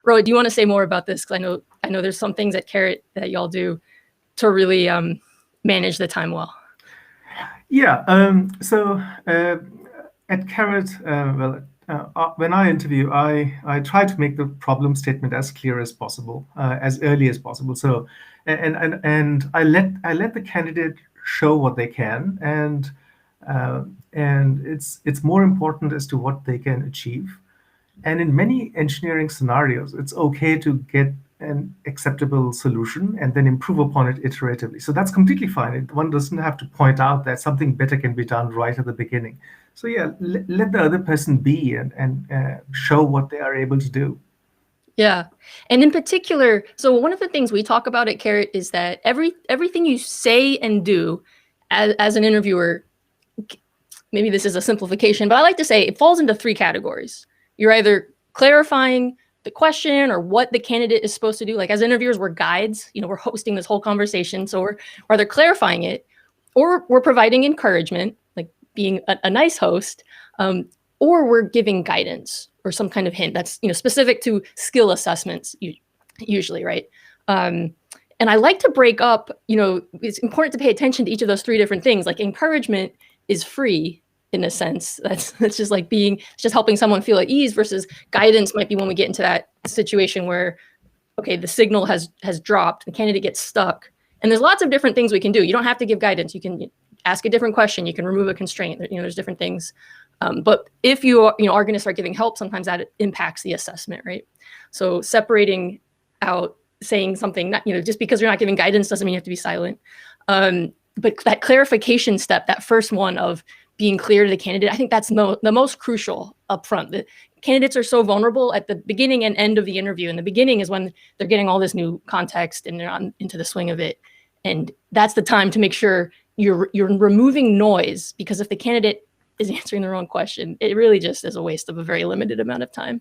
Rohit, do you want to say more about this? Because I know there's some things at Karat that y'all do to really manage the time well. Yeah. At Karat, when I interview, I try to make the problem statement as clear as possible, as early as possible. So, and I let the candidate show what they can, and it's more important as to what they can achieve. And in many engineering scenarios, it's okay to get an acceptable solution and then improve upon it iteratively. So that's completely fine. One doesn't have to point out that something better can be done right at the beginning. So yeah, let the other person be and show what they are able to do. Yeah. And in particular, so one of the things we talk about at Karat is that everything you say and do as an interviewer, maybe this is a simplification, but I like to say it falls into 3 categories. You're either clarifying the question or what the candidate is supposed to do. Like as interviewers, we're guides, we're hosting this whole conversation. So we're either clarifying it or we're providing encouragement, like being a nice host, or we're giving guidance or some kind of hint that's specific to skill assessments usually, right? And I like to break up, it's important to pay attention to each of those 3 different things. Like encouragement is free in a sense. That's just like just helping someone feel at ease, versus guidance might be when we get into that situation where, okay, the signal has dropped, the candidate gets stuck. And there's lots of different things we can do. You don't have to give guidance. You can ask a different question. You can remove a constraint. There's different things. But if you are going to start giving help, sometimes that impacts the assessment, right? So separating out, saying something, not, just because you're not giving guidance doesn't mean you have to be silent. But that clarification step, that first one of being clear to the candidate, I think that's the most crucial up front. The candidates are so vulnerable at the beginning and end of the interview. And the beginning is when they're getting all this new context and they're into the swing of it. And that's the time to make sure you're removing noise, because if the candidate is answering the wrong question, it really just is a waste of a very limited amount of time.